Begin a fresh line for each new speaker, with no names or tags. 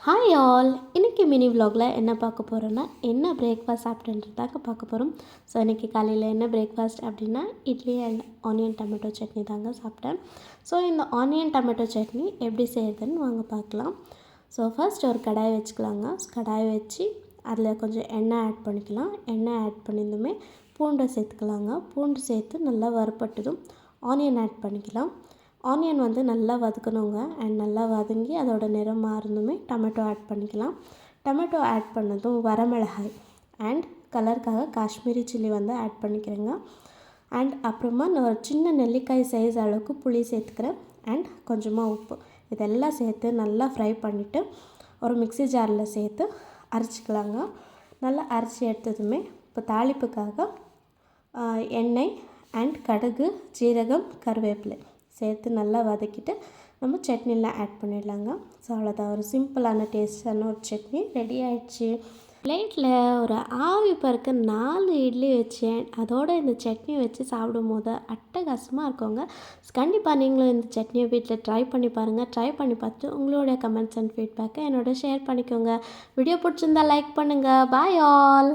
Hi all, இன்றைக்கி mini விலாகில் என்ன பார்க்க போகிறோன்னா என்ன பிரேக்ஃபாஸ்ட் சாப்பிட்டுன்றதாக்க பார்க்க போகிறோம். ஸோ இன்றைக்கி காலையில் என்ன பிரேக்ஃபாஸ்ட் அப்படின்னா idli and onion tomato chutney தாங்க சாப்பிட்டேன். ஸோ இந்த ஆனியன் டொமேட்டோ சட்னி எப்படி செய்கிறதுன்னு வாங்க பார்க்கலாம். ஸோ ஃபர்ஸ்ட் ஒரு கடாய் வச்சுக்கலாங்க. கடாய் வச்சு அதில் கொஞ்சம் எண்ணெய் ஆட் பண்ணிக்கலாம். எண்ணெய் ஆட் பண்ணியிருந்துமே பூண்டை சேர்த்துக்கலாங்க. பூண்டு சேர்த்து நல்லா வறுப்பட்டதும் ஆனியன் ஆட் பண்ணிக்கலாம். ஆனியன் வந்து நல்லா வதக்கணுங்க. அண்ட் நல்லா வதங்கி அதோட நிறம் மாறினதுமே டொமேட்டோ ஆட் பண்ணிக்கலாம். டொமேட்டோ ஆட் பண்ணதும் வரமிளகாய் அண்ட் கலருக்காக காஷ்மீரி சில்லி வந்து ஆட் பண்ணிக்கிறேங்க. அண்ட் அப்புறமா நான் ஒரு சின்ன நெல்லிக்காய் சைஸ் அளவுக்கு புளி சேர்த்துக்கிறேன். அண்ட் கொஞ்சமாக உப்பு இதெல்லாம் சேர்த்து நல்லா ஃப்ரை பண்ணிவிட்டு ஒரு மிக்ஸி ஜாரில் சேர்த்து அரைச்சிக்கலாங்க. நல்லா அரைச்சி எடுத்ததுமே இப்போ தாளிப்புக்காக எண்ணெய் அண்ட் கடுகு, ஜீரகம், கருவேப்பிலை சேர்த்து நல்லா வதக்கிட்டு நம்ம சட்னியில் ஆட் பண்ணிடலாங்க. ஸோ அவ்வளோதான், ஒரு சிம்பிளான டேஸ்டான ஒரு சட்னி ரெடி ஆகிடுச்சு. பிளேட்டில் ஒரு ஆவி பறக்க 4 இட்லி வச்சேன். அதோடு இந்த சட்னி வச்சு சாப்பிடும் போது அட்டகாசமாக இருக்குங்க. கண்டிப்பாக நீங்களும் இந்த சட்னியை வீட்டில் ட்ரை பண்ணி பாருங்கள். ட்ரை பண்ணி பார்த்துட்டு உங்களுடைய கமெண்ட்ஸ் அண்ட் ஃபீட்பேக்கை என்னோட ஷேர் பண்ணிக்கோங்க. வீடியோ பிடிச்சிருந்தா லைக் பண்ணுங்கள். Bye all.